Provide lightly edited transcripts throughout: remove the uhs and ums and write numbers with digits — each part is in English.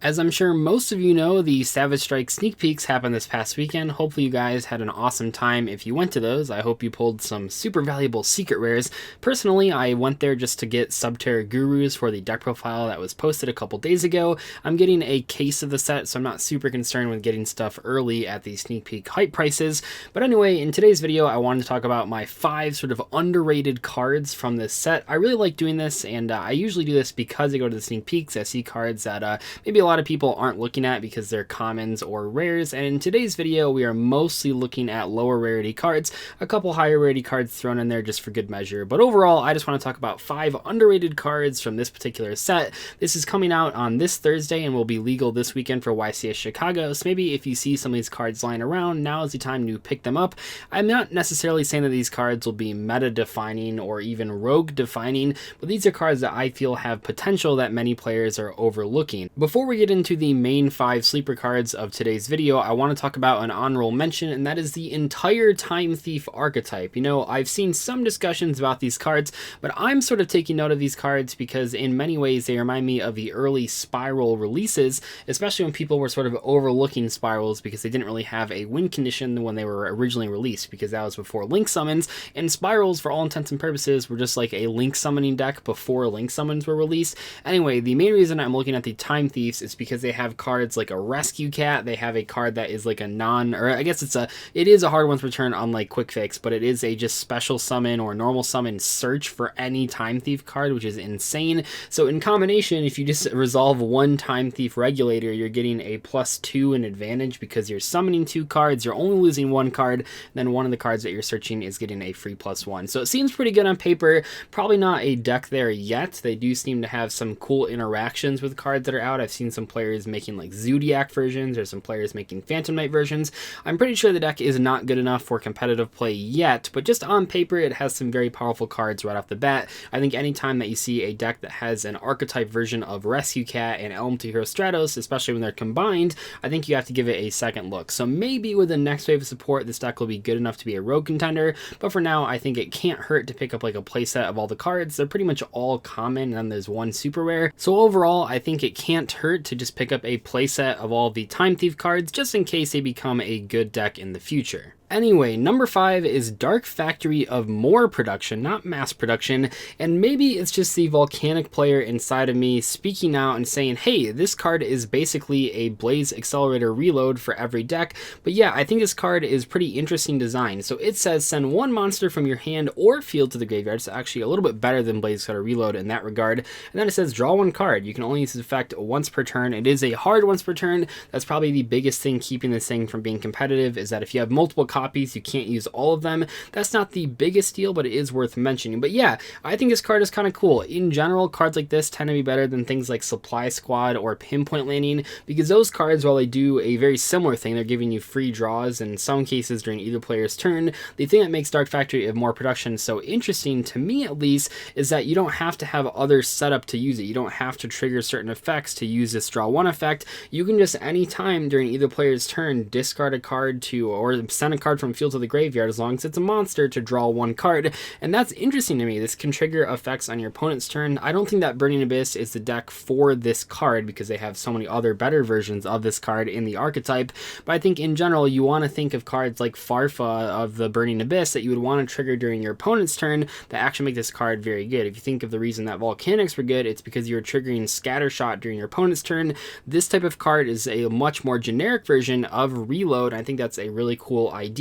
As I'm sure most of you know, the Savage Strike sneak peeks happened this past weekend. Hopefully you guys had an awesome time if you went to those. I hope you pulled some super valuable secret rares. Personally, I went there just to get Subterra Gurus for the deck profile that was posted a couple days ago. I'm getting a case of the set, so I'm not super concerned with getting stuff early at the sneak peek hype prices. But anyway, in today's video, I wanted to talk about my 5 sort of underrated cards from this set. I really like doing this, and I usually do this because I go to the sneak peeks. I see cards that maybe a lot of people aren't looking at because they're commons or rares, and in today's video we are mostly looking at lower rarity cards, a couple higher rarity cards thrown in there just for good measure. But overall, I just want to talk about 5 underrated cards from this particular set. This is coming out on this Thursday and will be legal this weekend for YCS Chicago, so maybe if you see some of these cards lying around, now is the time to pick them up. I'm not necessarily saying that these cards will be meta defining or even rogue defining, but these are cards that I feel have potential that many players are overlooking. Before we get into the main 5 sleeper cards of today's video, I want to talk about an honorable mention, and that is the entire Time Thief archetype. You know, I've seen some discussions about these cards, but I'm sort of taking note of these cards because in many ways they remind me of the early Spiral releases, especially when people were sort of overlooking Spirals because they didn't really have a win condition when they were originally released, because that was before Link Summons, and Spirals, for all intents and purposes, were just like a Link Summoning deck before Link Summons were released. Anyway, the main reason I'm looking at the Time Thieves is because they have cards like a Rescue Cat. They have a card that is like a it is a hard once return unlike Quick Fix, but it is a just special summon or normal summon search for any Time Thief card, which is insane. So in combination, if you just resolve one Time Thief Regulator, you're getting a +2 in advantage because you're summoning 2 cards, you're only losing 1 card, then one of the cards that you're searching is getting a free +1. So it seems pretty good on paper. Probably not a deck there yet. They do seem to have some cool interactions with cards that are out. I've seen some players making like Zodiac versions or some players making Phantom Knight versions. I'm pretty sure the deck is not good enough for competitive play yet, but just on paper it has some very powerful cards right off the bat. I think anytime that you see a deck that has an archetype version of Rescue Cat and Elemental Hero Stratos, especially when they're combined, I think you have to give it a second look. So maybe with the next wave of support this deck will be good enough to be a rogue contender, but for now I think it can't hurt to pick up like a playset of all the cards. They're pretty much all common, and then there's one super rare. So overall I think it can't hurt to just pick up a playset of all the Time Thief cards just in case they become a good deck in the future. Anyway, number 5 is Dark Factory of More production, not mass production, and maybe it's just the volcanic player inside of me speaking out and saying, hey, this card is basically a Blaze Accelerator reload for every deck. But yeah, I think this card is pretty interesting design. So it says send 1 monster from your hand or field to the graveyard. So actually a little bit better than Blaze Accelerator reload in that regard. And then it says draw 1 card. You can only use this effect once per turn. It is a hard once per turn. That's probably the biggest thing keeping this thing from being competitive, is that if you have multiple copies, you can't use all of them. That's not the biggest deal, but it is worth mentioning. But yeah, I think this card is kind of cool. In general, cards like this tend to be better than things like Supply Squad or Pinpoint Landing, because those cards, while they do a very similar thing, they're giving you free draws in some cases during either player's turn. The thing that makes Dark Factory of More production so interesting, to me at least, is that you don't have to have others set up to use it. You don't have to trigger certain effects to use this draw 1 effect. You can just anytime during either player's turn discard a card to, or send a card from field to the graveyard, as long as it's a monster, to draw 1 card. And that's interesting to me. This can trigger effects on your opponent's turn. I don't think that Burning Abyss is the deck for this card because they have so many other better versions of this card in the archetype, but I think in general you want to think of cards like Farfa of the Burning Abyss that you would want to trigger during your opponent's turn that actually make this card very good. If you think of the reason that Volcanics were good, it's because you're triggering Scattershot during your opponent's turn. This type of card is a much more generic version of Reload. I think that's a really cool idea.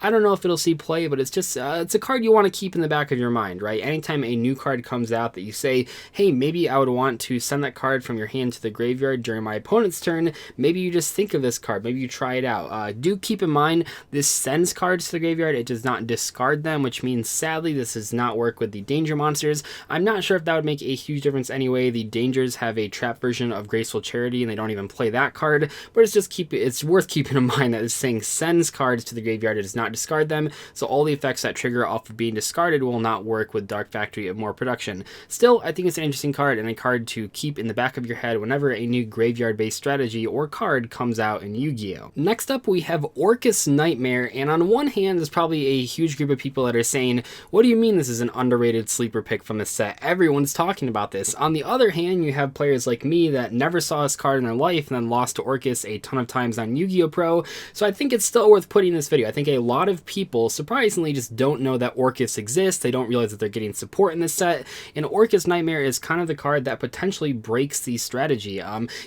I don't know if it'll see play, but it's just it's a card you want to keep in the back of your mind, right? Anytime a new card comes out that you say, hey, maybe I would want to send that card from your hand to the graveyard during my opponent's turn, maybe you just think of this card, maybe you try it out. Do keep in mind this sends cards to the graveyard, it does not discard them, which means sadly this does not work with the danger monsters. I'm not sure if that would make a huge difference anyway. The dangers have a trap version of Graceful Charity and they don't even play that card, but it's worth keeping in mind that this thing sends cards to the graveyard, it does not discard them, so all the effects that trigger off of being discarded will not work with Dark Factory of More Production. Still, I think it's an interesting card and a card to keep in the back of your head whenever a new graveyard-based strategy or card comes out in Yu-Gi-Oh! Next up, we have Orcas Nightmare, and on one hand, there's probably a huge group of people that are saying, what do you mean this is an underrated sleeper pick from the set? Everyone's talking about this. On the other hand, you have players like me that never saw this card in their life and then lost to Orcas a ton of times on Yu-Gi-Oh! Pro, so I think it's still worth putting in this video. I think a lot of people, surprisingly, just don't know that Orcas exists. They don't realize that they're getting support in this set, and Orcas Nightmare is kind of the card that potentially breaks the strategy.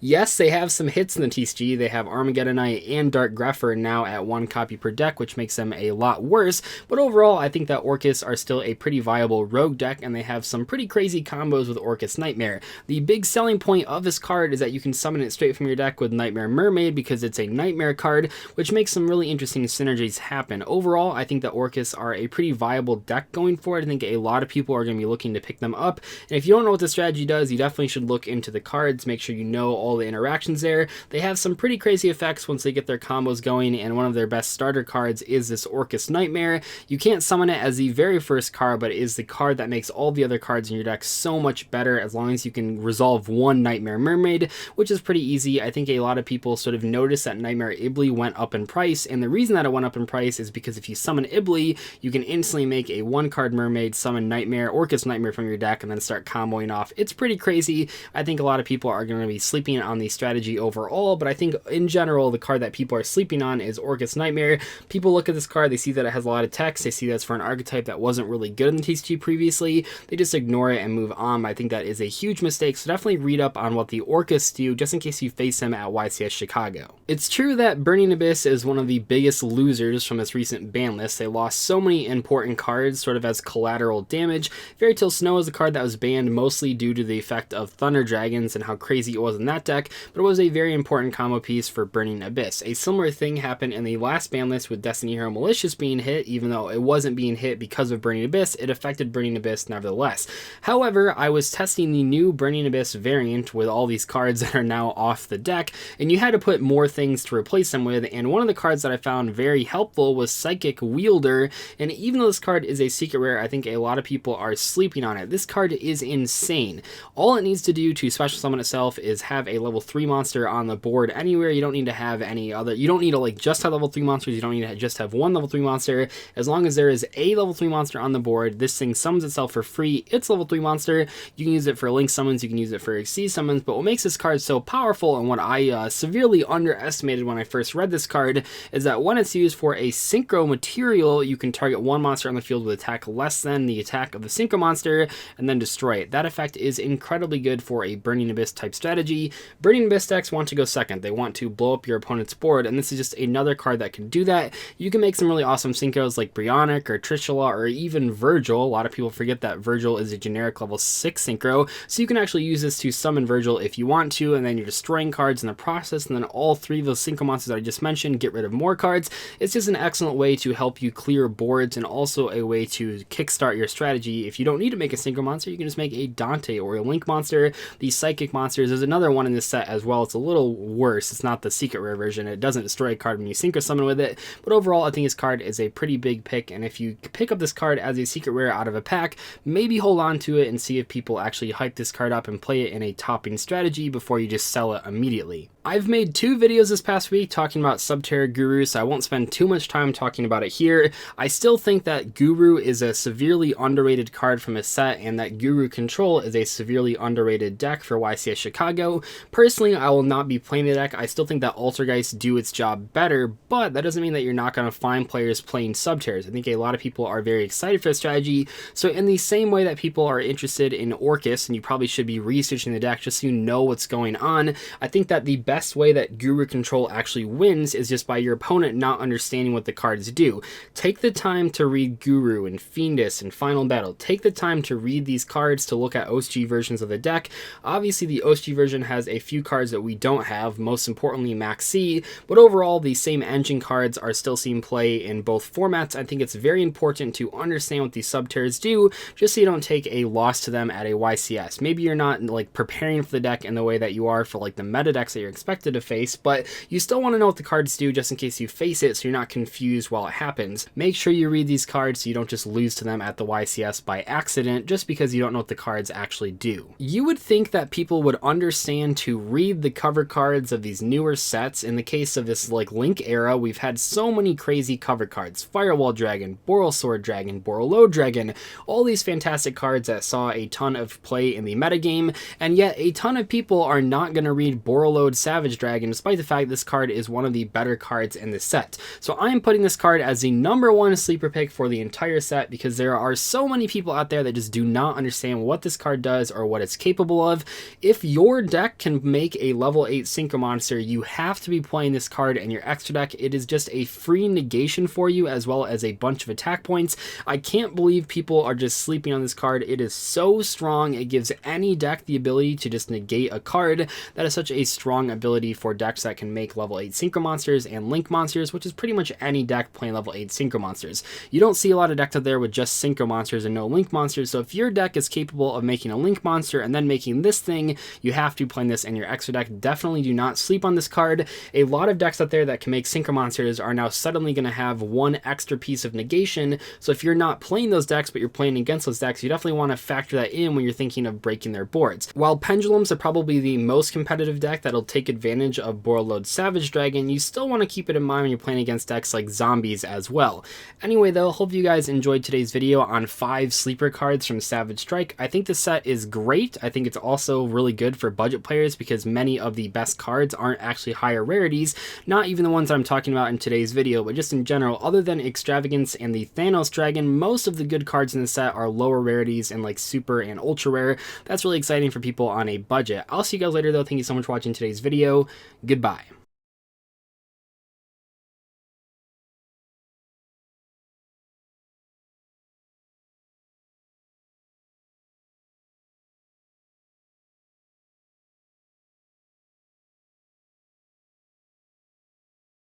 Yes, they have some hits in the TCG. They have Armageddonite and Dark Grepher now at 1 copy per deck, which makes them a lot worse, but overall, I think that Orcas are still a pretty viable rogue deck, and they have some pretty crazy combos with Orcas Nightmare. The big selling point of this card is that you can summon it straight from your deck with Nightmare Mermaid because it's a Nightmare card, which makes some really interesting synergies happen. Overall, I think that Orcas are a pretty viable deck going forward. I think a lot of people are going to be looking to pick them up, and if you don't know what the strategy does, you definitely should look into the cards, make sure you know all the interactions there. They have some pretty crazy effects once they get their combos going, and one of their best starter cards is this Orcas Nightmare. You can't summon it as the very first card, but it is the card that makes all the other cards in your deck so much better as long as you can resolve one Nightmare Mermaid, which is pretty easy. I think a lot of people sort of noticed that Nightmare Ibli went up in price, and the reason that it went up in price is because if you summon Ibli, you can instantly make a 1-card mermaid, summon Nightmare, Orcas Nightmare from your deck, and then start comboing off. It's pretty crazy. I think a lot of people are going to be sleeping on the strategy overall, but I think in general, the card that people are sleeping on is Orcas Nightmare. People look at this card, they see that it has a lot of text, they see that it's for an archetype that wasn't really good in the TCG previously, they just ignore it and move on. I think that is a huge mistake, so definitely read up on what the Orcas do, just in case you face them at YCS Chicago. It's true that Burning Abyss is one of the biggest losers from this recent ban list. They lost so many important cards sort of as collateral damage. Fairy Tale Snow is a card that was banned mostly due to the effect of Thunder Dragons and how crazy it was in that deck, but it was a very important combo piece for Burning Abyss. A similar thing happened in the last ban list with Destiny Hero Malicious being hit. Even though it wasn't being hit because of Burning Abyss, it affected Burning Abyss nevertheless. However, I was testing the new Burning Abyss variant with all these cards that are now off the deck, and you had to put more things to replace them with, and one of the cards that I found very helpful was Psychic Wielder, and even though this card is a secret rare, I think a lot of people are sleeping on it. This card is insane. All it needs to do to special summon itself is have a level 3 monster on the board anywhere. You don't need to have any other, you don't need to like just have level 3 monsters, you don't need to just have one level 3 monster. As long as there is a level 3 monster on the board, this thing summons itself for free. It's level 3 monster. You can use it for link summons, you can use it for Xyz summons, but what makes this card so powerful, and what I severely underestimated when I first read this card, is that when it's used for a synchro material, you can target one monster on the field with attack less than the attack of the synchro monster and then destroy it. That effect is incredibly good for a Burning Abyss type strategy. Burning Abyss decks want to go second. They want to blow up your opponent's board, and this is just another card that can do that. You can make some really awesome synchros like Brionic or Trishula or even Virgil. A lot of people forget that Virgil is a generic level 6 synchro, so you can actually use this to summon Virgil if you want to, and then you're destroying cards in the process, and then all 3 of those synchro monsters that I just mentioned get rid of more cards. It's just an excellent way to help you clear boards, and also a way to kickstart your strategy. If you don't need to make a synchro monster, you can just make a Dante or a Link monster. These Psychic monsters, there's another one in this set as well. It's a little worse. It's not the secret rare version. It doesn't destroy a card when you synchro summon with it, but overall I think this card is a pretty big pick, and if you pick up this card as a secret rare out of a pack, maybe hold on to it and see if people actually hype this card up and play it in a topping strategy before you just sell it immediately. I've made 2 videos this past week talking about Subterra Guru, so I won't spend too much time talking about it here. I still think that Guru is a severely underrated card from a set, and that Guru Control is a severely underrated deck for YCS Chicago. Personally, I will not be playing the deck. I still think that Altergeist do its job better, but that doesn't mean that you're not going to find players playing Subterras. I think a lot of people are very excited for the strategy, so in the same way that people are interested in Orcas, and you probably should be researching the deck just so you know what's going on, I think that the best way that Guru Control actually wins is just by your opponent not understanding what the cards do. Take the time to read Guru and Fiendus and Final Battle. Take the time to read these cards, to look at OSG versions of the deck. Obviously, the OSG version has a few cards that we don't have, most importantly Max C, but overall, the same engine cards are still seen play in both formats. I think it's very important to understand what these Subterras do, just so you don't take a loss to them at a YCS. Maybe you're not like preparing for the deck in the way that you are for like the meta decks that you're expected to face, but you still want to know what the cards do just in case you face it, so so you're not confused while it happens. Make sure you read these cards so you don't just lose to them at the YCS by accident just because you don't know what the cards actually do. You would think that people would understand to read the cover cards of these newer sets. In the case of this like Link era, we've had so many crazy cover cards: Firewall Dragon, Borrelsword Dragon, Borreload Dragon, all these fantastic cards that saw a ton of play in the metagame, and yet a ton of people are not going to read Borreload Savage Dragon despite the fact this card is one of the better cards in the set. So I am putting this card as the #1 sleeper pick for the entire set because there are so many people out there that just do not understand what this card does or what it's capable of. If your deck can make a level 8 Synchro Monster, you have to be playing this card in your extra deck. It is just a free negation for you as well as a bunch of attack points. I can't believe people are just sleeping on this card. It is so strong. It gives any deck the ability to just negate a card. That is such a strong ability for decks that can make level 8 Synchro Monsters and Link Monsters, which is pretty much any deck playing level 8 Synchro Monsters. You don't see a lot of decks out there with just Synchro Monsters and no Link Monsters, so if your deck is capable of making a Link Monster and then making this thing, you have to be playing this in your extra deck. Definitely do not sleep on this card. A lot of decks out there that can make Synchro Monsters are now suddenly going to have one extra piece of negation, so if you're not playing those decks but you're playing against those decks, you definitely want to factor that in when you're thinking of breaking their boards. While Pendulums are probably the most competitive deck that'll take advantage of Borreload Savage Dragon, you still want to keep it in mind when you're playing against decks like Zombies as well. Anyway though, hope you guys enjoyed today's video on 5 sleeper cards from Savage Strike. I think the set is great. I think it's also really good for budget players because many of the best cards aren't actually higher rarities, not even the ones I'm talking about in today's video, but just in general. Other than Extravagance and the Thanos Dragon, most of the good cards in the set are lower rarities and like super and ultra rare. That's really exciting for people on a budget. I'll see you guys later though. Thank you so much for watching today's video. Goodbye.